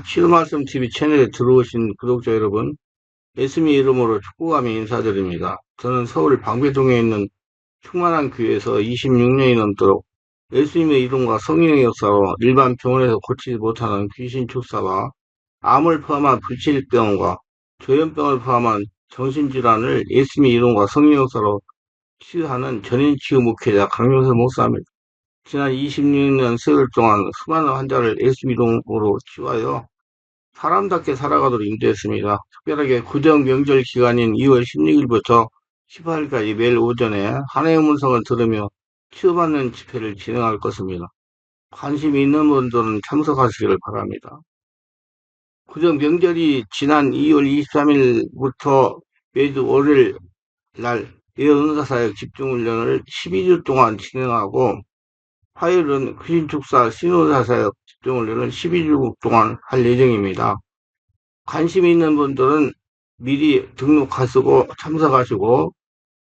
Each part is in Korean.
치유 말씀 TV 채널에 들어오신 구독자 여러분, 예수님 이름으로 축복하며 인사드립니다. 저는 서울 방배동에 있는 충만한 교회에서 26년이 넘도록 예수님의 이름과 성령의 역사로 일반 병원에서 고치지 못하는 귀신 축사와 암을 포함한 불치병과 조현병을 포함한 정신질환을 예수님의 이름과 성령의 역사로 치유하는 전인치유 목회자 강용석 목사입니다. 지난 26년 세월 동안 수많은 환자를 예수님 이름으로 치유하여 사람답게 살아가도록 인도했습니다. 특별하게 구정 명절 기간인 2월 16일부터 18일까지 매일 오전에 하나님의 음성을 들으며 치유받는 집회를 진행할 것입니다. 관심이 있는 분들은 참석하시기를 바랍니다. 구정 명절이 지난 2월 23일부터 매주 월요일 날 예언사사역 집중훈련을 12주 동안 진행하고 화요일은 귀신축사 신호사사역 집중훈련을 12주 동안 할 예정입니다. 관심 있는 분들은 미리 등록하시고 참석하시고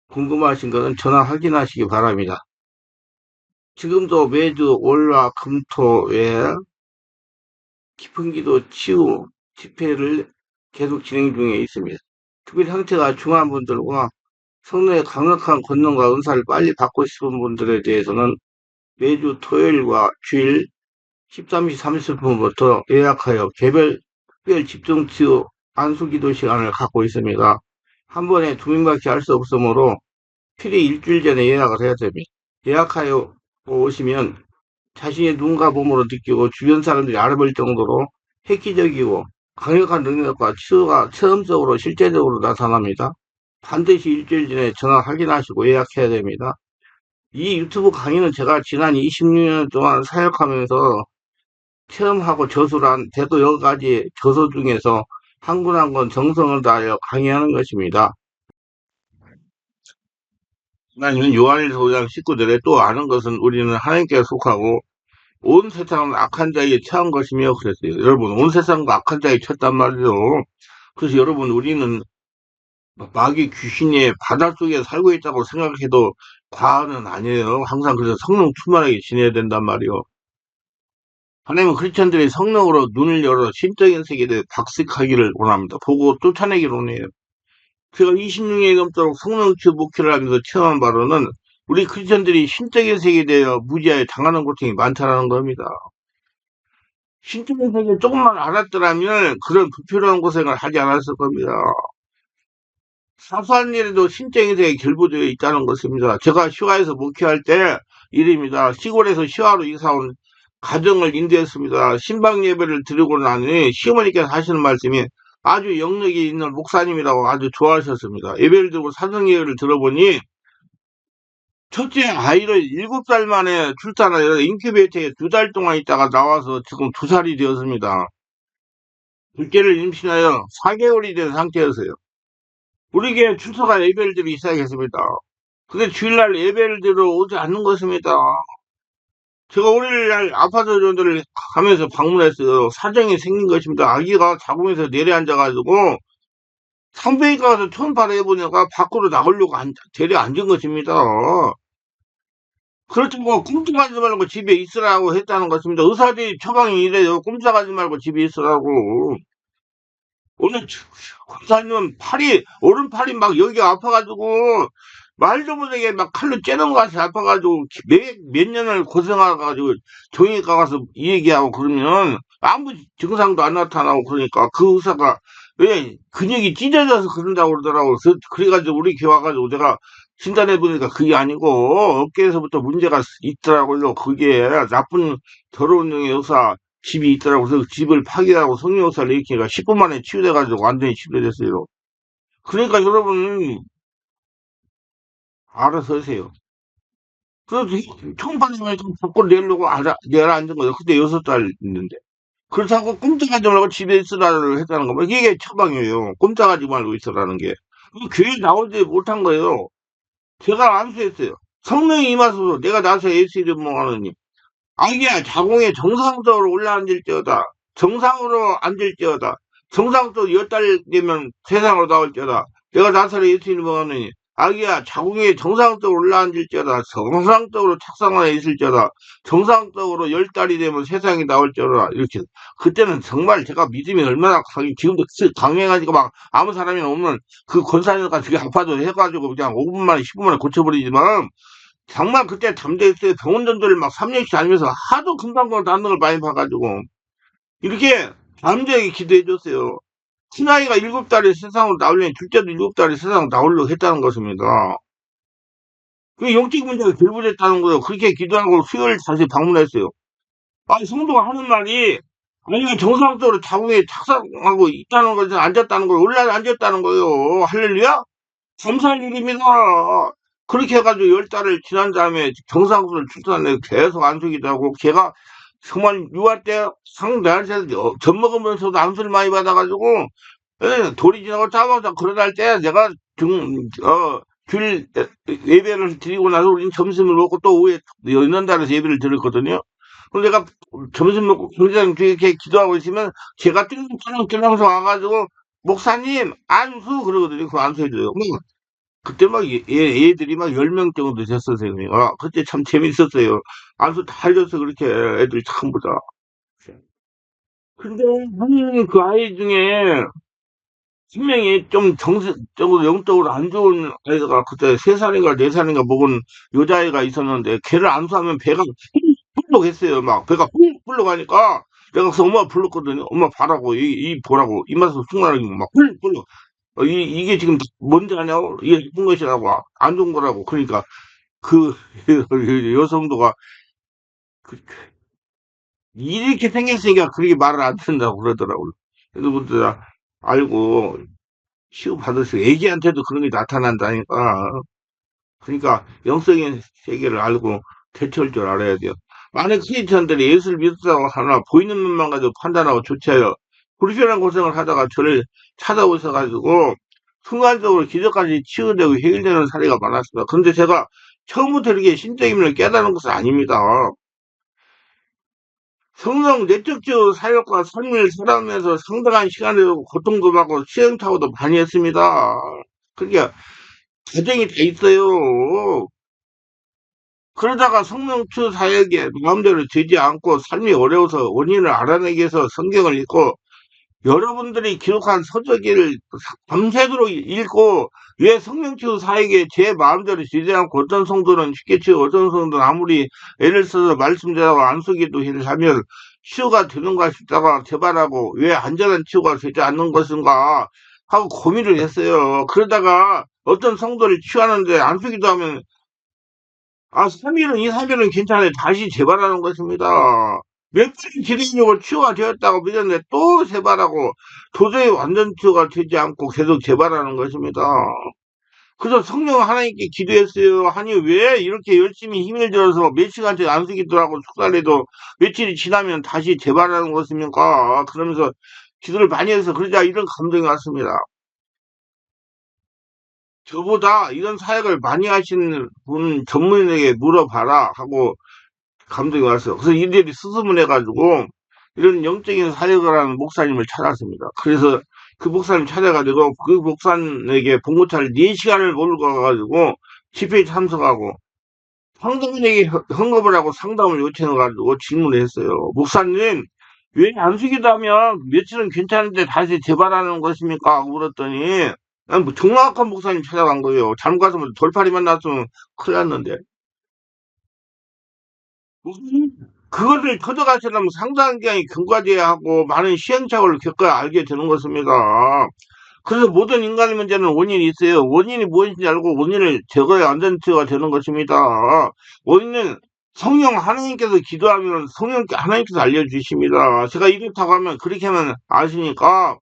궁금하신 것은 전화 확인하시기 바랍니다. 지금도 매주 월화 금토에 깊은 기도 치유 집회를 계속 진행 중에 있습니다. 특별히 상태가 중한 분들과 성령의 강력한 권능과 은사를 빨리 받고 싶은 분들에 대해서는 매주 토요일과 주일 13시 30분부터 예약하여 개별 특별 집중치유 안수기도 시간을 갖고 있습니다. 한 번에 2명밖에 할 수 없으므로 필히 일주일 전에 예약을 해야 됩니다. 예약하여 오시면 자신의 눈과 몸으로 느끼고 주변 사람들이 알아볼 정도로 획기적이고 강력한 능력과 치유가 체험적으로 실제적으로 나타납니다. 반드시 일주일 전에 전화 확인하시고 예약해야 됩니다. 이 유튜브 강의는 제가 지난 26년 동안 사역하면서 체험하고 저술한 대도 여러 가지 저서 중에서 한 권 한 권 정성을 다하여 강의하는 것입니다. 하나님은 요한일서 5장 19절에 또 아는 것은 우리는 하나님께 속하고 온 세상은 악한 자에게 처한 것이며 그랬어요. 여러분, 온 세상과 악한 자에게 쳤단 말이죠. 그래서 여러분, 우리는 마귀 귀신이 바닷속에 살고 있다고 생각해도 과언은 아니에요. 항상 그래서 성령 충만하게 지내야 된단 말이요. 하나님은 크리스천들이 성령으로 눈을 열어 신적인 세계에 박식하기를 원합니다. 보고 쫓아내기를 원해요. 제가 26년이 넘도록 성령치유 목회를 하면서 체험한 바로는 우리 크리스천들이 신적인 세계에 대해 무지하게 당하는 고통이 많다는 겁니다. 신적인 세계를 조금만 알았더라면 그런 불필요한 고생을 하지 않았을 겁니다. 사소한 일에도 신적인 세계에 결부되어 있다는 것입니다. 제가 시화에서 목회할 때 일입니다. 시골에서 시화로 이사온 가정을 인도했습니다. 신방 예배를 드리고 나니 시어머니께서 하시는 말씀이 아주 영역이 있는 목사님이라고 아주 좋아하셨습니다. 예배를 드리고 사정 예배를 들어보니 첫째 아이를 7살 만에 출산하여 인큐베이터에 2달 동안 있다가 나와서 지금 2살이 되었습니다. 둘째를 임신하여 4개월이 된 상태였어요. 우리 교회 출석한 예배를 드리기 시작했습니다. 근데 주일날 예배를 드리러 오지 않는 것입니다. 제가 월요일날 아파트 전도를 가면서 방문했어요. 사정이 생긴 것입니다. 아기가 자궁에서 내려앉아가지고 산부인과 가서 초음파를 해보니까 밖으로 나오려고 데려 앉은 것입니다. 그렇다고 꼼짝하지 말고 집에 있으라고 했다는 것입니다. 의사들이 처방이 이래요. 꼼짝하지 말고 집에 있으라고. 오늘 권사님은 오른팔이 막 여기 아파가지고 말도 못하게 막 칼로 째는 것 같이 아파가지고 몇 년을 고생해가지고 정형외과 가서 이 얘기하고 그러면 아무 증상도 안 나타나고 그러니까 그 의사가 왜 근육이 찢어져서 그런다고 그러더라고. 그래가지고 우리 교회 와가지고 내가 진단해보니까 그게 아니고 어깨에서부터 문제가 있더라고요. 그게 나쁜 더러운 놈의 의사 집이 있더라고. 그래서 집을 파괴하고 성령사를 일으키니까 10분 만에 치유돼가지고 완전히 치료됐어요. 그러니까 여러분 알아서 하세요. 그래서 총판님을 좀 밖으로 내려고 내려앉은 거예요. 그때 6살 있는데. 그렇다고 꼼짝하지 말고 집에 있으라고 했다는 거. 이게 처방이에요. 꼼짝하지 말고 있으라는 게. 교회 나오지 못한 거예요. 제가 안수했어요. 성령이 임하소서 내가 나서 예수 이름 하느니 아기야 자궁에 정상적으로 올라앉을지어다. 정상으로 앉을지어다. 정상적으로 10달 되면 세상으로 나올지어다. 내가 나사렛 예수 이름 하느니 아기야, 자궁에 정상적으로 올라앉을지어다. 정상적으로 착상하에 있을지어다. 정상적으로 10달이 되면 세상에 나올지어다. 이렇게. 그때는 정말 제가 믿음이 얼마나 지금도 강해가지고 막 아무 사람이 없는 그 권사님과 되게 아파도 해가지고 그냥 5분 만에 10분 만에 고쳐버리지만 정말 그때 담대했어요. 병원 전도를 막 3년씩 다니면서 하도 금방금방 낫는 걸 많이 봐가지고 이렇게 담대하게 기도해줬어요. 큰아이가 7달에 세상으로 나오려니 둘째도 7달에 세상으로 나오려고 했다는 것입니다. 그 영적 문제가 결부됐다는 거예요. 그렇게 기도하고 수요일 다시 방문했어요. 아니, 성도가 하는 말이, 아니, 정상적으로 자궁에 착상하고 있다는 거죠. 앉았다는 걸, 올라 앉았다는 거예요. 할렐루야? 감사할 일입니다. 그렇게 해가지고 10달을 지난 다음에 정상적으로 출산해 계속 안수기도 하고, 걔가 정말 유아 때 상대한테 젖 먹으면서도 안수를 많이 받아가지고, 예, 돌이 지나고 짜고자 그러다 할 때 내가 줄 예배를 드리고 나서 우리는 점심을 먹고 또 오후에 연단달에서 예배를 드렸거든요. 그럼 내가 점심 먹고 경제장 뒤에 이렇게 기도하고 있으면 제가 띵띵띵띵 와가지고 목사님 안수 그러거든요. 그 안수해줘요. 그때 막 애들이 막 10명 정도 됐었어요. 그때 참 재밌었어요. 안수 다 해줘서 그렇게 애들이 참 보다. 근데 한 그 아이 중에 분명히 좀 정신적으로 영적으로 안 좋은 아이가 그때 3살인가 4살인가 먹은 여자아이가 있었는데 걔를 안수하면 배가 뿔룩했어요. 막 배가 뿔룩하니까 내가 그래서 엄마 불렀거든요. 엄마 봐라고 이 보라고 입맛에서 쑥나라는 거막 뿔룩 이게 지금 뭔지 아냐고 이게 나쁜 것이라고 안 좋은 거라고 그러니까 그 여성도가 그- 이렇게 생겼으니까 그렇게 말을 안 듣는다고 그러더라고요. 그래서 그때 알고 치유받았어요. 애기한테도 그런 게 나타난다니까. 그러니까 영적인 세계를 알고 대처할 줄 알아야 돼요. 많은 크리스천들이 예수를 믿었다고 하나 보이는 눈만 가지고 판단하고 조치하여 불편한 고생을 하다가 저를 찾아오셔가지고 순간적으로 기적까지 치유되고 해결되는 사례가 많았습니다. 그런데 제가 처음부터 이렇게 신적임을 깨달은 것은 아닙니다. 성령 내적적 사역과 삶을 살아가면서 상당한 시간을 고통도 받고 시행착오도 많이 했습니다. 그러니까 과정이 돼 있어요. 그러다가 성령추 사역에 마음대로 되지 않고 삶이 어려워서 원인을 알아내기 위해서 성경을 읽고 여러분들이 기록한 서적기를 밤새도록 읽고 왜 성령추 사역에 제 마음대로 되지 않고 어떤 성도는 쉽게 치고 어떤 성도는 아무리 애를 써서 말씀대로 안수기도 하면 치유가 되는가 싶다가 재발하고 왜 안전한 치유가 되지 않는 것인가 하고 고민을 했어요. 그러다가 어떤 성도를 치유하는데 안수기도 하면 3일은, 2, 3일은 괜찮아요. 다시 재발하는 것입니다. 몇 번이 기도력으로 치유가 되었다고 믿었는데 또 재발하고 도저히 완전 치유가 되지 않고 계속 재발하는 것입니다. 그래서 성령 하나님께 기도했어요. 아니, 왜 이렇게 열심히 힘을 들여서 몇 시간째 안수기도하고 숙달해도 며칠이 지나면 다시 재발하는 것입니까? 그러면서 기도를 많이 해서 그러자 이런 감동이 왔습니다. 저보다 이런 사역을 많이 하시는 분 전문인에게 물어봐라 하고 감동이 왔어요. 그래서 이들이 스스문해가지고 이런 영적인 사역을 하는 목사님을 찾았습니다. 그래서 그 목사님 찾아가지고 그 목사님에게 봉고차를 4시간을 몰고 가가지고 집회에 참석하고 상담원에게 헌금을 하고 상담을 요청해가지고 질문을 했어요. 목사님, 왜 안수기도 하면 며칠은 괜찮은데 다시 재발하는 것입니까? 하고 물었더니 뭐 정확한 목사님 찾아간 거예요. 잘못 가서 돌팔이만 났으면 큰일 났는데. 그것을 터득하시려면 상당한 기간이 경과돼야 하고 많은 시행착오를 겪어야 알게 되는 것입니다. 그래서 모든 인간의 문제는 원인이 있어요. 원인이 무엇인지 알고 원인을 제거해야 안전치유가 되는 것입니다. 원인은 성령 하나님께서 기도하면 성령께 하나님께서 알려주십니다. 제가 이렇다고 하면 그렇게 하면 아시니까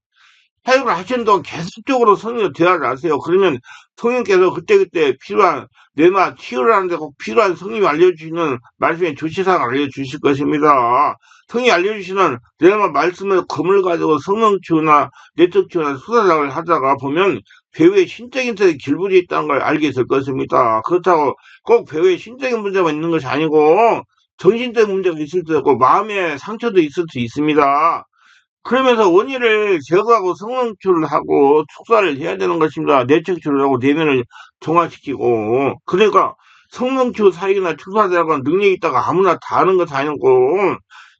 사역을 하시는 동안 계속적으로 성령의 대화를 하세요. 그러면 성령께서 그때그때 필요한 내마 치유를 하는데 꼭 필요한 성령이 알려주시는 말씀의 조치사항을 알려주실 것입니다. 성령이 알려주시는 내마 말씀의 검을 가지고 성령 치유나 내적 치유나 수사작을 하다가 보면 배우의 신적인 뜻에 길들이 있다는 걸 알게 될 것입니다. 그렇다고 꼭 배우의 신적인 문제만 있는 것이 아니고 정신적인 문제가 있을 수도 있고 마음의 상처도 있을 수 있습니다. 그러면서 원인을 제거하고 성능추를 하고 축사를 해야 되는 것입니다. 내척추를 하고 내면을 정화시키고. 그러니까 성능추 사역이나 축사대학은 능력이 있다가 아무나 다 하는 것 아니고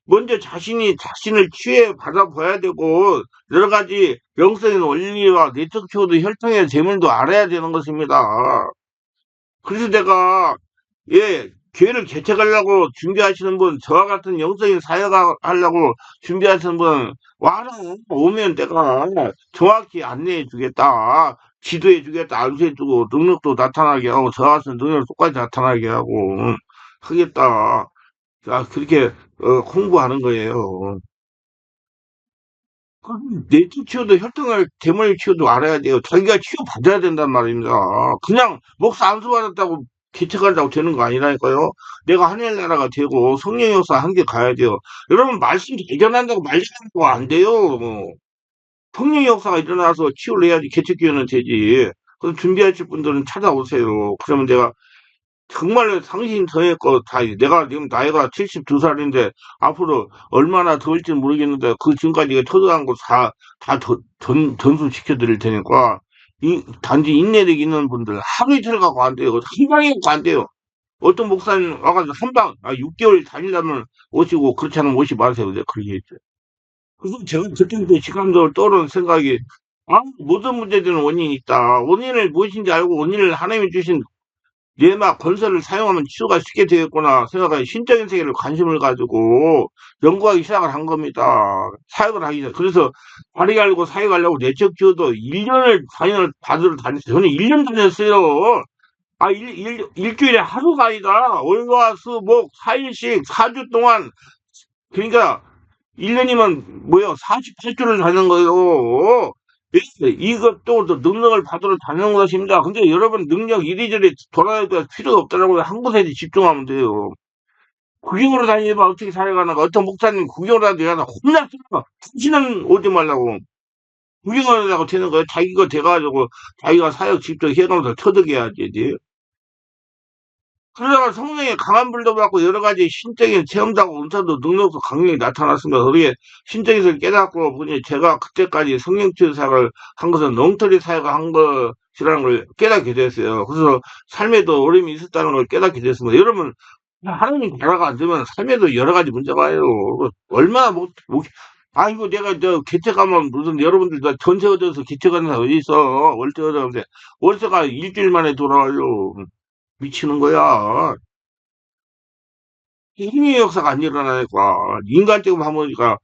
먼저 자신이 자신을 취해 받아봐야 되고 여러 가지 영적인 원리와 내척추도 혈통의 재물도 알아야 되는 것입니다. 그래서 내가 교회를 개척하려고 준비하시는 분, 저와 같은 영적인 사역을 하려고 준비하시는 분, 와라, 오면 내가 정확히 안내해 주겠다. 지도해 주겠다. 알려해 주고, 능력도 나타나게 하고, 저와 같은 능력 똑같이 나타나게 하고, 하겠다. 자, 그렇게, 홍보하는 거예요. 내적 치유도 혈통을 대물 치유도 알아야 돼요. 자기가 치유받아야 된단 말입니다. 그냥 목사 안수 받았다고 개척한다고 되는 거 아니라니까요. 내가 하늘나라가 되고 성령 역사 함께 가야 돼요. 여러분 말씀 대전한다고 말씀한다고 안 돼요. 성령 역사가 일어나서 치유를 해야지 개척기회는 되지. 그래서 준비하실 분들은 찾아오세요. 그러면 내가 정말로 상신서했고 다 내가 지금 나이가 72살인데 앞으로 얼마나 더울지 모르겠는데 그 지금까지 터득한 거 다 전수시켜 드릴 테니까 단지 인내력 있는 분들 하루 이틀 갖고 안 돼요. 한 방에 갖고 안 돼요. 어떤 목사님 와가지고 한 방, 6개월 다니려면 오시고 그렇지 않으면 오지 마세요. 내가 그렇게 했죠. 그래서 제가 그때부터 시간적으로 떠오르는 생각이 모든 문제들은 원인이 있다. 원인을 무엇인지 알고 원인을 하나님이 주신 뇌막 건설을 사용하면 치료가 쉽게 되겠구나 생각하니 신적인 세계를 관심을 가지고 연구하기 시작을 한 겁니다. 사역을 하기 전에. 그래서 바르게 알고 사역하려고 내적 지원도 1년을 4년을 받으러 다녔어요. 저는 1년 다녔어요. 일주일에 하루가 아니다. 월화, 수, 목, 4일씩 4주 동안. 그러니까 1년이면 뭐요? 48주를 다는 거예요. 이것도 또 능력을 받으러 다니는 것입니다. 근데 여러분 능력 이리저리 돌아다닐 필요가 없더라고요. 한 곳에 집중하면 돼요. 구경으로 다니면 어떻게 살아가나 어떤 목사님 구경으로 다니다가 혼났어요. 당신은 오지 말라고. 구경을 하려고 되는 거예요. 자기가 돼가지고 자기가 사역 직접 해가면서 터득해야지. 그러다가 성령의 강한 불도 받고 여러 가지 신적인 체험하고 은사도 능력도 강력히 나타났습니다. 그게 신적인 깨닫고 보니 제가 그때까지 성령치유 사역을 한 것은 엉터리 사역을 한 것이라는 걸 깨닫게 됐어요. 그래서 삶에도 어려움이 있었다는 걸 깨닫게 됐습니다. 여러분 하나님 나라가 안 되면 삶에도 여러 가지 문제가 와요. 얼마나 아이고 내가 저 개척하면 무슨 여러분들 다 전세 얻어서 개척하는 사람 어디 있어? 월세 얻었는데 월세가 일주일 만에 돌아와요. 미치는 거야. 힘의 역사가 안 일어나니까 인간적으로 하모니까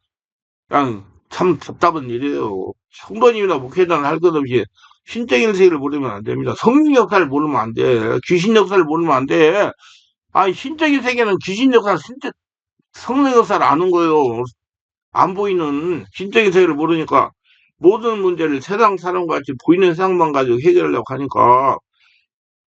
그냥 참 답답한 일이에요. 성도님이나 목회자는 할 것 없이 신적인 세계를 모르면 안 됩니다. 성령 역사를 모르면 안 돼. 귀신 역사를 모르면 안 돼. 신적인 세계는 귀신 역사, 성령 역사를 아는 거예요. 안 보이는 신적인 세계를 모르니까 모든 문제를 세상 사람과 같이 보이는 세상만 가지고 해결하려고 하니까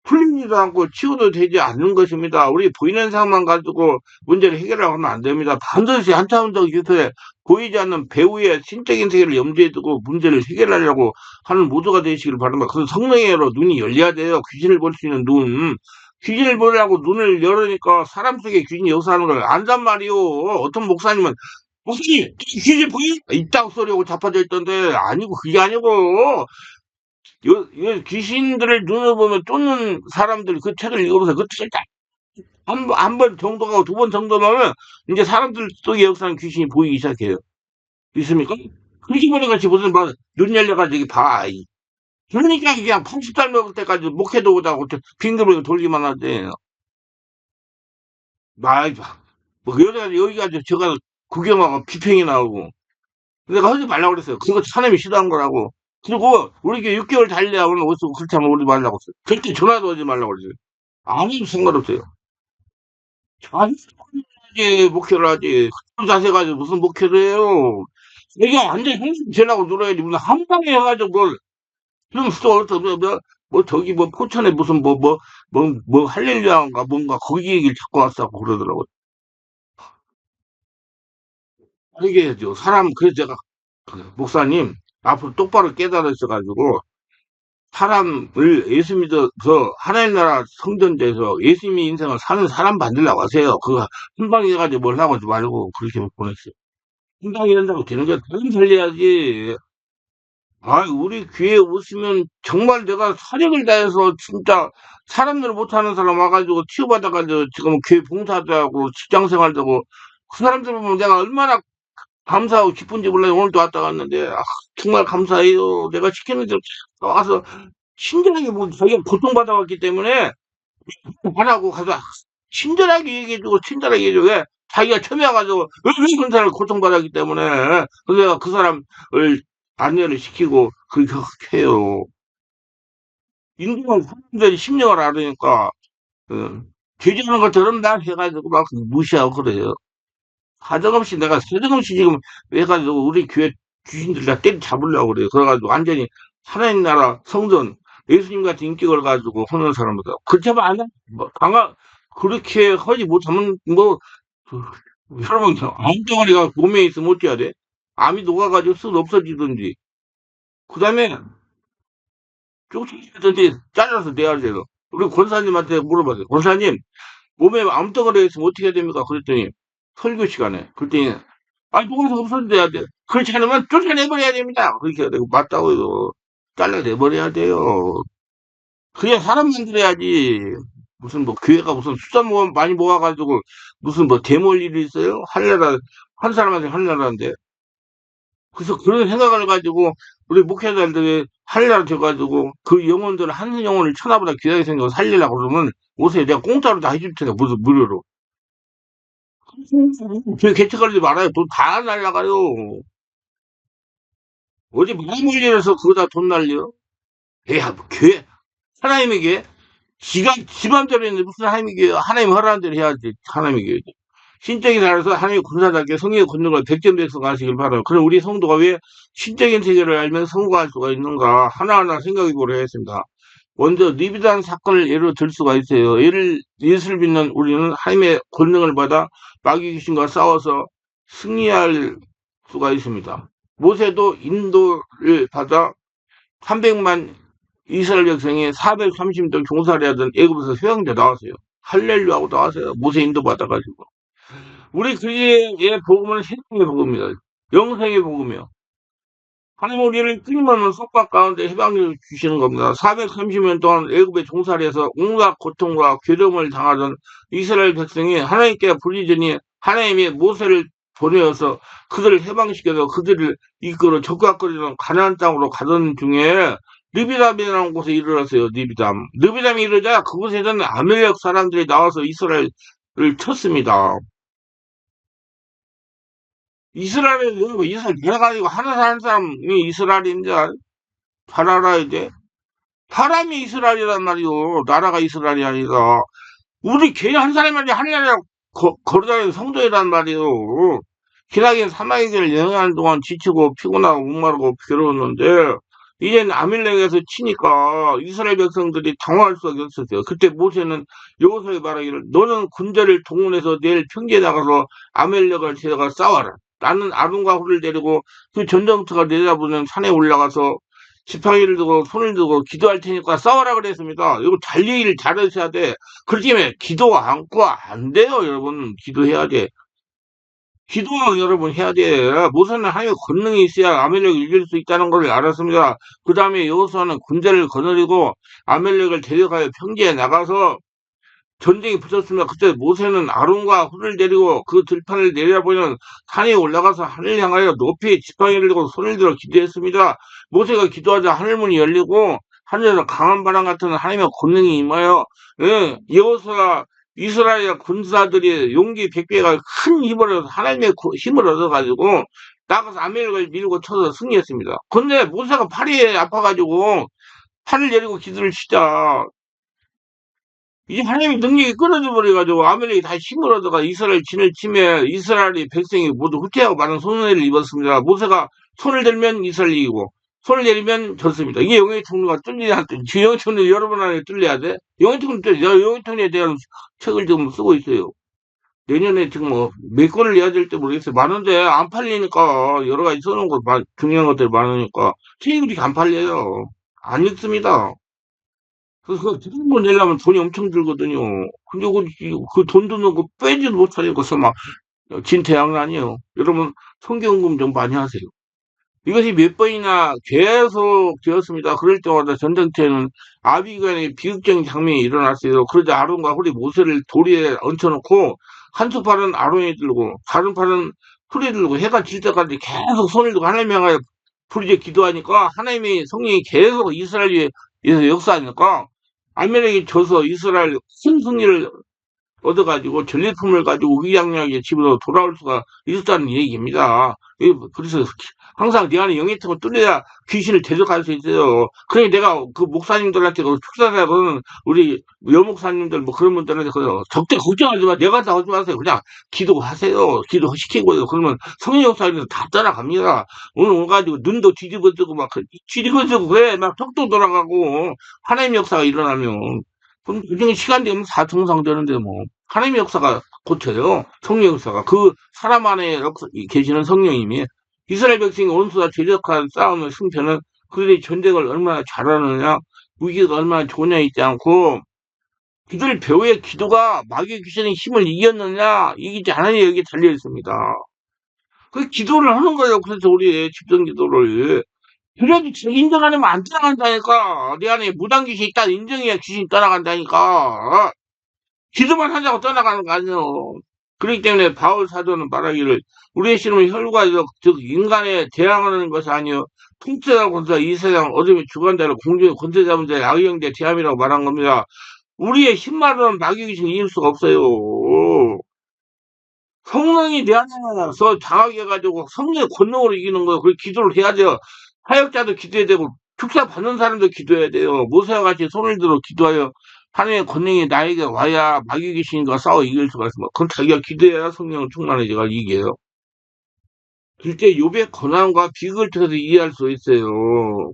풀리지도 않고 치유도 되지 않는 것입니다. 우리 보이는 상황만 가지고 문제를 해결하고 하면 안 됩니다. 반드시 한참 더 기초에 보이지 않는 배우의 신적인 세계를 염두에 두고 문제를 해결하려고 하는 모두가 되시길 바랍니다. 그래서 성령으로 눈이 열려야 돼요. 귀신을 볼 수 있는 눈. 귀신을 보려고 눈을 열으니까 사람 속에 귀신이 역사하는 걸 안단 말이요. 어떤 목사님은 목사님 귀신이 있다고 소리하고 자빠져 있던데 아니고 그게 아니고 귀신들을 눈을 보면 쫓는 사람들 그 책을 읽어보세요. 그 책을 한 번 정도가 두 번 정도면 이제 사람들 속에 역사는 귀신이 보이기 시작해요. 있습니까? 그렇게 보는 것이 무슨 눈 열려가지고 봐. 그러니까 그냥 80살 먹을 때까지 목회도 오다고 빙글빙글 돌기만 하지. 말, 여기까지 제가 구경하고 비평이 나오고. 내가 하지 말라고 그랬어요. 그거 사람이 싫어한 거라고. 그리고 우리 게 6개월 달려야 오늘 오시고 그렇게 하면 오지 말라고 했어요. 절대 전화도 오지 말라고 그랬어요. 아무 상관없어요. 자기 목회를 하지. 그런 자세 가지고 무슨 목회를 해요. 내가 완전히 행동 지나고 놀아야지. 무슨 한 방에 해가지고 뭘, 그럼 또, 저기 포천에 무슨 할렐루야인가 뭔가 거기 얘기를 자꾸 왔다고 그러더라고요. 이게 해야죠. 그래서 제가, 목사님, 앞으로 똑바로 깨달으셔가지고, 사람을 예수 믿어서 하나님 나라 성전에서 예수님의 인생을 사는 사람 만들라고 하세요. 그거 한 방에 가지고 뭘 하고 하지 말고 그렇게 보냈어요. 당당히 한다고 되는 거야. 다른 살려야지. 아, 우리 귀에 오시면 정말 내가 사력을 다해서 진짜 사람들 못하는 사람 와가지고 치유받아가지고 지금 귀에 봉사도 하고 직장 생활도 하고 그 사람들 보면 내가 얼마나 감사하고 기쁜지 몰라요. 오늘도 왔다 갔는데, 아, 정말 감사해요. 내가 시키는 대로 와서 친절하게 뭐 자기가 고통받아왔기 때문에 하라고 가서 친절하게 얘기해주고 친절하게 얘기해주고 왜 자기가 처음에 와가지고 왜 그런 사람을 고통받았기 때문에 그래서 내가 그 사람을 안내를 시키고 그렇게 해요. 인생은 사람들이 심령을 알으니까 되지 않은 것처럼 나 해가지고 막 무시하고 그래요. 사정없이 내가 사정없이 지금 해가지고 우리 교회 귀신들 다 때려 잡으려고 그래요. 그래가지고 완전히 하나님 나라 성전 예수님 같은 인격을 가지고 하는 사람보다 그렇지만 안 해. 뭐 강한 그렇게 하지 못하면 뭐 그, 여러분 암덩어리가 몸에 있으면 어때야 돼? 암이 녹아가지고 쓱 없어지든지 그 다음에 쪽지든지 잘라서 내야 돼요. 우리 권사님한테 물어봤어요. 권사님 몸에 암덩어리가 있으면 어떻게 해야 됩니까? 그랬더니 설교 시간에 그랬더니 아니 누가서 없어져야 돼. 그렇지 않으면 쫓아내버려야 됩니다. 그렇게 해야 되고 맞다고요. 잘라내버려야 돼요. 그냥 사람 만들어야지. 무슨 뭐 교회가 무슨 수자 모아 많이 모아가지고 무슨 뭐 대모일 일이 있어요? 하늘나라 한 사람한테 하늘나라인데. 그래서 그런 생각을 가지고 우리 목회자들이 하늘나라 돼가지고 그 영혼들 한 영혼을 천하보다 귀하게 생겨서 살리려고 그러면 오세요. 내가 공짜로 다 해줄 테니까 무슨 무료로. 교회 개척하지 말아요. 돈 다 날라가요. 어디 마물리에서 그거다 돈 날려? 야, 뭐 교회 하나님에게 지가 지 맘대로 했는데 무슨 하나님에게 하나님 허락한 대로 해야지 하나님에게 신적인 나라에서 하나님의 군사답게 성령의 권능을 백전 백성하시길 바라요. 그럼 우리 성도가 왜 신적인 세계를 알면 성공할 수가 있는가 하나하나 생각해 보려 했습니다. 먼저 리비단 사건을 예로 들 수가 있어요. 예수를 믿는 우리는 하나님의 권능을 받아 마귀 귀신과 싸워서 승리할 수가 있습니다. 모세도 인도를 받아 300만 이스라엘 백성이 430년 종살이 하던 애굽에서 회왕제 나왔어요. 할렐루야하고 나왔어요. 모세 인도 받아가지고. 우리 그리의 복음은 세상의 복음입니다. 영생의 복음이요. 하나님 우리를 끊임없는 속박 가운데 해방을 주시는 겁니다. 430년 동안 애굽의 종살이에서 온갖 고통과 괴로움을 당하던 이스라엘 백성이 하나님께 불리더니 하나님이 모세를 보내어서 그들을 해방시켜서 그들을 이끌어 적각거리는 가나안 땅으로 가던 중에 느비담이라는 곳에 이르렀어요. 느비담. 느비담이 이르자 그곳에는 아멜렉 사람들이 나와서 이스라엘을 쳤습니다. 이스라엘에 이스라엘 내가지고 하나 사는 사람이 이스라엘인 잘 알아야 돼. 사람이 이스라엘이란 말이요. 나라가 이스라엘이 아니라. 우리 개인 한 사람이 한 나라 걸어다니는 성도이란 말이요. 기나긴 사마귀를 여행하는 동안 지치고 피곤하고 목마르고 괴로웠는데 이젠 아밀렉에서 치니까 이스라엘 백성들이 당황할 수가 없었어요. 그때 모세는 여호수아에 말하기를 너는 군대를 동원해서 내일 평지에 나가서 아멜렉을 데려가 싸워라. 나는 아론과 홀을 데리고 그 전쟁터가 내다보는 산에 올라가서 지팡이를 들고 손을 들고 기도할 테니까 싸워라 그랬습니다. 이거 잘 얘기를 잘하셔야 돼. 그렇기 때문에 기도 않고 안 돼요, 여러분. 기도해야 돼. 기도 여러분 해야 돼. 모세는 하나님의 권능이 있어야 아멜렉을 이길 수 있다는 걸 알았습니다. 그 다음에 여호수아는 군대를 거느리고 아멜렉을 데려가요. 평지에 나가서 전쟁이 붙었습니다. 그때 모세는 아론과 훌을 데리고 그 들판을 내려보면 산에 올라가서 하늘 향하여 높이 지팡이를 들고 손을 들어 기도했습니다. 모세가 기도하자 하늘문이 열리고 하늘에서 강한 바람 같은 하나님의 권능이 임하여 여호수아 이스라엘 군사들이 용기 100배가 큰 힘을 얻어 하나님의 힘을 얻어가지고 나가서 아멜렉을 밀고 쳐서 승리했습니다. 근데 모세가 팔이 아파가지고 팔을 내리고 기도를 치자 이제 하나님의 능력이 끊어져 버려가지고 아멜렉이 다시 힘을 얻어가 이스라엘 진을 치며 이스라엘의 백성이 모두 후퇴하고 많은 손해를 입었습니다. 모세가 손을 들면 이스라엘이 이기고 손을 내리면 졌습니다. 이게 영의 통로가 뚫리냐 영의 통로 여러분 안에 뚫려야 돼. 영의 통로 영의 통로에 대한 책을 지금 쓰고 있어요. 내년에 지금 뭐 몇 권을 내야 될지 모르겠어요. 많은데 안 팔리니까 여러 가지 써놓은 거 중요한 것들이 많으니까 책이 그렇게 안 팔려요. 안 읽습니다. 그래서 그런 거 내려면 돈이 엄청 들거든요. 근데 그 돈도 넣고 빼지도 못하니까 막 진퇴양난이요. 여러분, 성경금 좀 많이 하세요. 이것이 몇 번이나 계속 되었습니다. 그럴 때마다 전쟁터에는 아비간의 비극적인 장면이 일어났어요. 그러자 아론과 홀이 모세를 도리에 얹혀놓고 한 수 팔은 아론이 들고 다른 팔은 홀이 들고 해가 질 때까지 계속 손을 들고 하나님 향하여 부르짖어 기도하니까 하나님의 성령이 계속 이스라엘 위에서 역사하니까 아멜렉이 져서 이스라엘 큰 승리를 얻어가지고 전리품을 가지고 의기양양하게 집으로 돌아올 수가 있었다는 얘기입니다. 그래서 항상 내 안에 영이통을 뚫려야 귀신을 대적할 수 있어요. 그러니 내가 그 목사님들한테, 그 축사자는 우리 여목사님들 뭐 그런 분들한테 적대 걱정하지 마. 내가 다 하지 마세요. 그냥 기도하세요. 기도시키고요. 그러면 성령 역사에서 다 따라갑니다. 오늘 오가지고 눈도 뒤집어지고 막 뒤집어지고 그래. 막 턱도 돌아가고 하나님 역사가 일어나면 그럼 그중에 시간 되면 사청상되는데 뭐 하나님의 역사가 고쳐요. 성령 역사가 그 사람 안에 계시는 성령님이 이스라엘 백성이 온수와 대적한 싸움의 승패는 그들이 전쟁을 얼마나 잘하느냐 무기가 얼마나 좋냐 있지 않고 그들 배후의 기도가 마귀의 귀신의 힘을 이겼느냐 이기지 않느냐 여기에 달려 있습니다. 그 기도를 하는 거예요. 그래서 우리 집중 기도를 그래도 인정 안 하면 안 따라간다니까. 내 안에 무당 귀신이 있다 인정해야 귀신이 따라간다니까. 기도만 하자고 떠나가는 거 아니에요. 그렇기 때문에 바울 사도는 말하기를 우리의 신은 혈과 즉 인간에 대항하는 것이 아니요 통째라고 건사 이 세상 어둠이 주관자로 공중의 권세 잡은 자의 악영대 대함이라고 말한 겁니다. 우리의 힘만으로는 마귀 귀신 이길 수가 없어요. 성령이 내 안에서 장악해가지고 성령의 권능으로 이기는 거예요. 그래서 기도를 해야 돼요. 사역자도 기도해야 되고 축사 받는 사람도 기도해야 돼요. 모세와 같이 손을 들어 기도하여 하나님의 권능이 나에게 와야 마귀 귀신과 싸워 이길 수가 있습니다. 그럼 자기가 기도해야 성령 충만해져가 이겨요. 실제 욥의 고난과 비극을 통해서 이해할 수 있어요.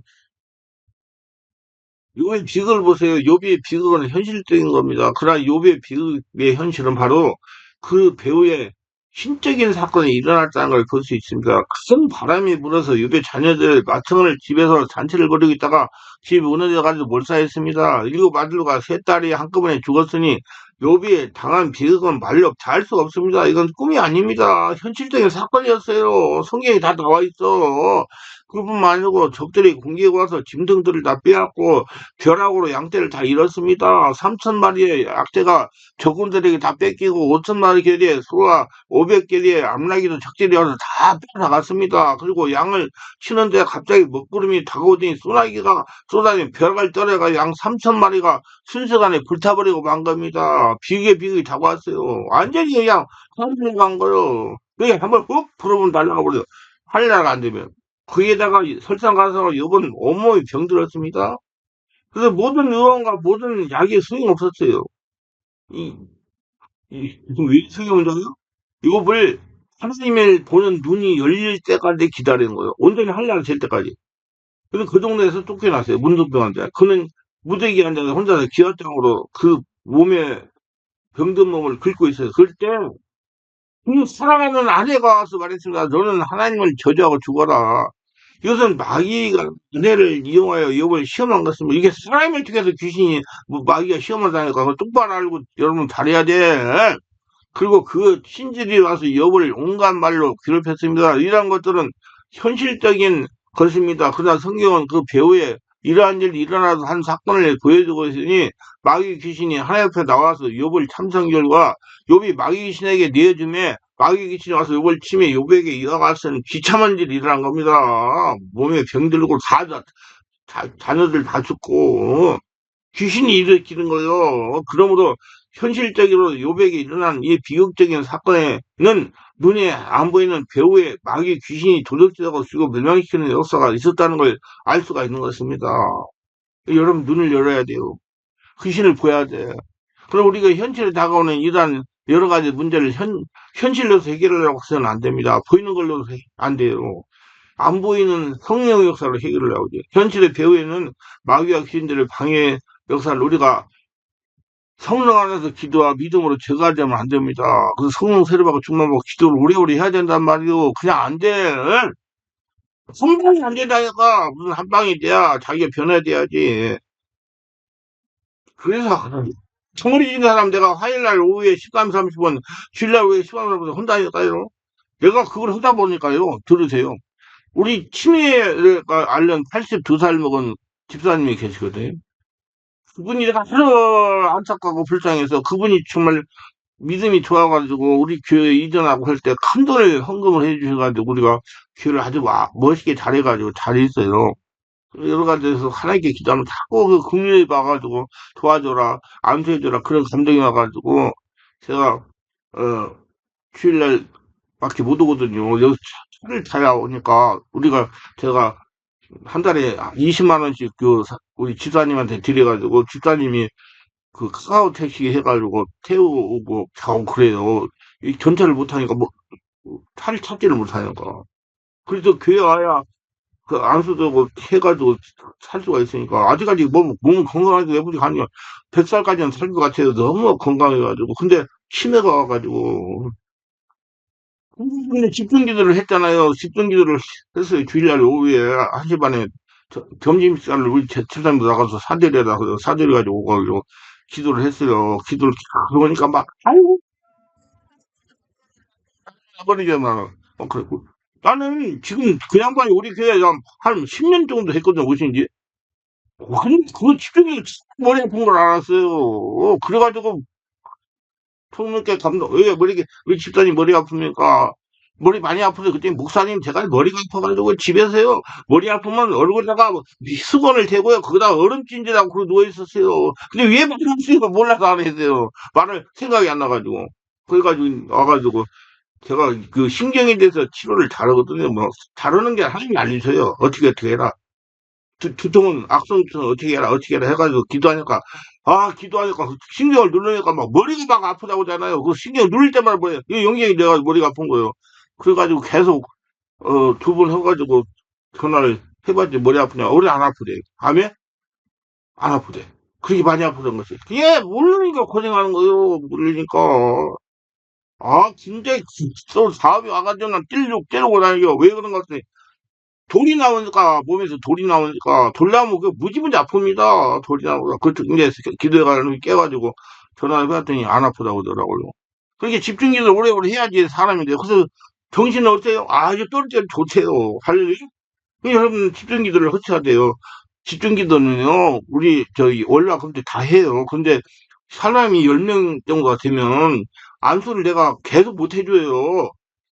욥의 비극을 보세요. 욥의 비극은 현실적인 겁니다. 그러나 욥의 비극의 현실은 바로 그 배후에 신적인 사건이 일어났다는 걸 볼 수 있습니다. 큰 바람이 불어서 욥의 자녀들 마청을 집에서 잔치를 벌이고 있다가 집이 무너져가지고 몰살했습니다. 일곱 아들과 세 딸이 한꺼번에 죽었으니 욥이 당한 비극은 말로 다할 수가 없습니다. 이건 꿈이 아닙니다. 현실적인 사건이었어요. 성경에 다 나와 있어. 그뿐만 아니고 적들이 공격해 와서 짐승들을 다 빼앗고 벼락으로 양떼를 다 잃었습니다. 3,000마리의 양떼가 적군들에게 다 뺏기고 5,000마리 계리의 소와 500계리의 암나기도 적들이 와서 다 뺏어나갔습니다. 그리고 양을 치는데 갑자기 먹구름이 다가오더니 소나기가 쏟아지며 벼락을 떨어가 양 3,000마리가 순식간에 불타버리고 만 겁니다. 비극이 다가왔어요. 완전히 그냥 하늘로 간 거요. 그게 한번 훅 풀어보면 날아가 버려요. 하늘나라가 안 되면. 거기에다가 설상가상으로 요번 온몸이 병들었습니다. 그래서 모든 의원과 모든 약이 소용없었어요. 이, 왜 소용없어요? 이걸 하나님을 보는 눈이 열릴 때까지 기다리는 거예요. 온전히 하늘나라 될 때까지. 그래서 그 동네에서 쫓겨났어요. 문둥병 환자. 그는 무대기 환자가 혼자서 기혈장으로 그 몸에 병든 몸을 긁고 있어요. 그럴 때, 그 사랑하는 아내가 와서 말했습니다. 너는 하나님을 저주하고 죽어라. 이것은 마귀가 은혜를 이용하여 욥을 시험한 것입니다. 이게 사람을 통해서 귀신이 뭐 마귀가 시험한다니까 그걸 똑바로 알고 여러분 잘해야 돼. 그리고 그 신들이 와서 욥을 온갖 말로 괴롭혔습니다. 이러한 것들은 현실적인 것입니다. 그러나 성경은 그 배후에 이러한 일이 일어나서 한 사건을 보여주고 있으니 마귀 귀신이 하나님 앞에 나와서 욥을 참선 결과 욥이 마귀 귀신에게 내어주매 마귀 귀신이 와서 욥을 치매 욥에게 이어갔은 비참한 일이 일어난 겁니다. 몸에 병들고 자녀들 다 죽고 귀신이 일으키는 거예요. 그러므로 현실적으로 욥에게 일어난 이 비극적인 사건에는 눈에 안 보이는 배후에 마귀 귀신이 도적질하고 쓰고 멸망시키는 역사가 있었다는 걸 알 수가 있는 것입니다. 여러분 눈을 열어야 돼요. 귀신을 보여야 돼. 그럼 우리가 현실에 다가오는 이러한 여러 가지 문제를 현실로서 해결하려고 해서는 안 됩니다. 보이는 걸로 안 돼요. 안 보이는 성령 역사로 해결을 하고 있죠. 현실의 배후에는 마귀와 귀신들의 방해 역사를 우리가 성령 안에서 기도와 믿음으로 제거하자면 안 됩니다. 그래서 성령 세례받고 충만받고 기도를 오래오래 해야 된단 말이요. 그냥 안 돼. 성장이 안 된다니까. 무슨 한 방이 돼야 자기가 변화돼야지. 그래서 정머리 진 사람 내가 화요일날 오후에 13, 30분, 주일날 오후에 13, 30분 혼다니까요. 내가 그걸 하다 보니까요. 들으세요. 우리 치매를 앓는 82살 먹은 집사님이 계시거든요. 그분이 내가 하루 안타깝고 불쌍해서 그분이 정말 믿음이 좋아가지고 우리 교회 이전하고 할 때 큰 돈을 헌금을 해주셔가지고 우리가 교회를 아주 멋있게 잘해가지고 잘 있어요. 여러 가지에서 하나님께 기도하면 자꾸 그 국률이 봐가지고 도와줘라, 안수해줘라 그런 감동이 와가지고 제가 주일날 밖에 못 오거든요. 여기 차를 타야 오니까 제가 한 달에 20만 원씩 우리 집사님한테 드려가지고 집사님이 그 카카오 택시 해가지고 태우고 가고 그래요. 이 전철을 못 타니까 뭐 차를 찾지를 못하니까. 그래서 교회 와야 그 안수도 해가지고 살 수가 있으니까 아직까지 몸은 건강하게 외부지 가니까 100살까지는 살 것 같아요. 너무 건강해가지고. 근데 치매가 와가지고 근데 집중기도를 했잖아요. 집중기도를 했어요. 주일날 오후에 1시 반에 점심시간을 우리 집사람도 나가서 사대리하다 사대리 가지고 오가지고 기도를 했어요. 기도를 그러니까 막 아이고 버리잖아. 그랬고 나는 지금 그 양반이 우리 교회에 한 10년 정도 했거든 오신지. 근데 그 집중이 머리 아픈 걸 알았어요. 그래가지고 총무께 감독, 왜 집사님 머리 아픕니까? 머리 많이 아프죠. 그때 목사님 제가 머리가 아파가지고 집에서요. 머리 아프면 얼굴에다가 수건을 대고요. 거기다 얼음 찜질하고 그러고 누워 있었어요. 근데 왜 말을 없으니까 몰라서 안 했어요. 말을 생각이 안 나가지고. 그래가지고 와가지고 제가 그 신경에 대해서 치료를 잘하거든요. 뭐 잘하는 게 하나님이 알려줘요. 어떻게 해라. 두통은 악성두통은 어떻게 해라 어떻게 해라 해가지고 기도하니까 그 신경을 누르니까 막 머리가 막 아프다고 하잖아요. 그 신경 누를 때마다 이 영향이 돼가지고 머리가 아픈 거예요. 그래가지고 계속 2번 해가지고 전화를 해봤지. 머리 아프냐? 머리 안 아프대. 밤에 안 아프대. 그렇게 많이 아프던 거지. 예, 모르니까 고생하는 거예요. 모르니까. 진짜 또 사업이 와가지고 난 떼려고 다니겨. 왜 그런 것 같아. 돌이 나오니까, 몸에서 돌이 나오니까, 돌 나오면 그 무지무지 아픕니다. 돌이 나오니까. 그쪽 이제 기도해가지고 깨가지고 전화를 해봤더니 안 아프다고 하더라고요. 그렇게 집중 기도를 오래오래 해야지 사람인데. 그래서 정신은 어때요? 아주 떨 때는 좋대요. 할렐루야? 여러분 집중 기도를 허쳐야 돼요. 집중 기도는요, 우리 저기 월화 금토 다 해요. 근데 사람이 10명 정도가 되면 안수를 내가 계속 못 해줘요.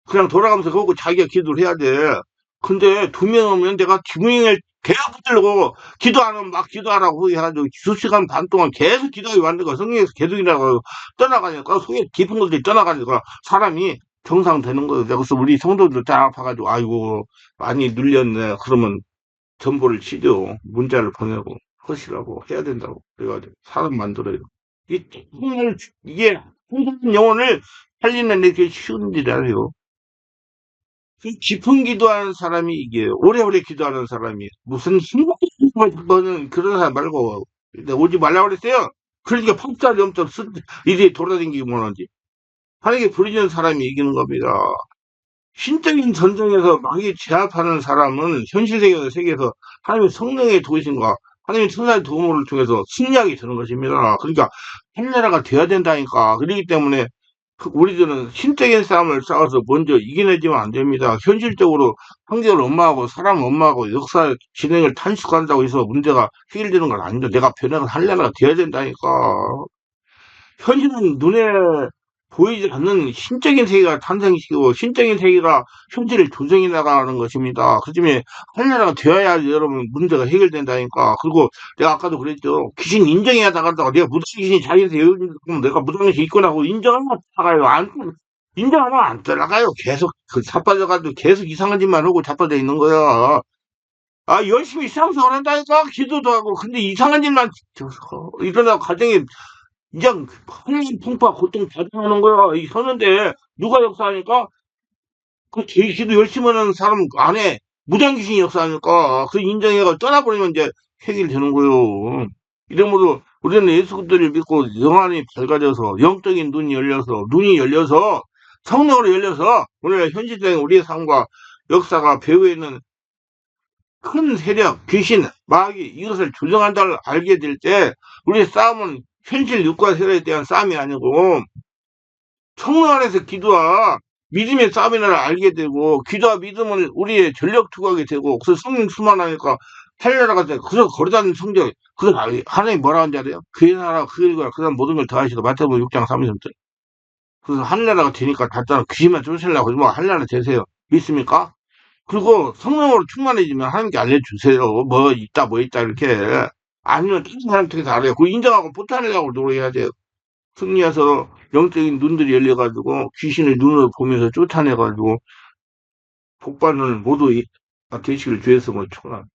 그냥 돌아가면서 그러고 자기가 기도를 해야 돼. 근데 2명 오면 내가 기분을 계속 붙들고 기도 안 하면 막 기도하라고 해가지고 2시간 반 동안 계속 기도하게 만든 거 성령에서 계속 일하고 떠나가니까 속에 깊은 곳에 떠나가니까 사람이 정상되는 거예요. 그래서 우리 성도들 다 아파가지고 아이고 많이 눌렸네. 그러면 전보를 치죠. 문자를 보내고 허시라고 해야 된다고 그래가지고 사람 만들어요. 이게 풍성한 영혼을 살리는 게 쉬운 일이 아니에요. 그 깊은 기도하는 사람이 이게요. 오래오래 기도하는 사람이 무슨 힘거는 그런 사람 말고 근데 오지 말라고 그랬어요. 그러니까 폭탄이 엄청 이리 돌아다니기만 하지. 하나님께 부르짖는 사람이 이기는 겁니다. 신적인 전쟁에서 막이 제압하는 사람은 현실 세계에서 하나님의 성령의 도우심과 하나님의 천사의 도움을 통해서 승리하게 되는 것입니다. 그러니까 한 나라가 돼야 된다니까. 그렇기 때문에 우리들은 신적인 싸움을 싸워서 먼저 이겨내지면 안 됩니다. 현실적으로 환경을 엄마하고 사람 엄마하고 역사 진행을 단축한다고 해서 문제가 해결되는 건 아닙니다. 내가 변화가 한 나라가 돼야 된다니까. 현실은 눈에 보이지 않는 신적인 세계가 탄생시키고 신적인 세계가 현실을 조정해 나가는 것입니다. 그 점에 하나라가 되어야 여러분 문제가 해결된다니까. 그리고 내가 아까도 그랬죠. 귀신 인정해야 나간다고 내가 무당귀신이 자기한테 여기면 내가 무당귀신 있고 나고 인정하면 나가요. 안 인정하면 안 따라가요. 계속 그 자빠져가지고 계속 이상한 짓만 하고 자빠져 있는 거야. 열심히 상상을 한다니까 기도도 하고 근데 이상한 짓만 일어나고 가정에 그냥 풍파 고통 다 당하는 거야. 서는데 누가 역사하니까 그 제기도 열심히 하는 사람 안에 무당귀신이 역사하니까 그 인정해가 떠나버리면 이제 해결되는 거예요. 이러므로 우리는 예수 그리스도를 믿고 영안이 밝아져서 영적인 눈이 열려서 성령으로 열려서 오늘 현실적인 우리의 삶과 역사가 배후에 있는 큰 세력, 귀신, 마귀 이것을 조정한다를 알게 될 때 우리의 싸움은 현실 육과 세례에 대한 싸움이 아니고 성령 안에서 기도와 믿음의 싸움이라는 알게 되고 기도와 믿음을 우리의 전력 투구하게 되고 그래서 성령 충만하니까 하늘나라가 돼. 그래서 거르다는 성경 그래서 하나님 뭐라 하는지 알아요? 그의 나라 그 일과 그다음 모든 걸 더하시고 마태복음 6장 33절 그래서 하늘나라가 되니까 다짜는 귀신만 쫓으려고 뭐 하늘나라 되세요 믿습니까? 그리고 성령으로 충만해지면 하나님께 알려주세요 뭐 있다 이렇게 아니면 다른 사람 통해서 알아요 그거 인정하고 못하려고 노력해야 돼요 승리해서 영적인 눈들이 열려가지고 귀신을 눈으로 보면서 쫓아내가지고 복받는 모두 되시길 주에서 뭐 축원합니다.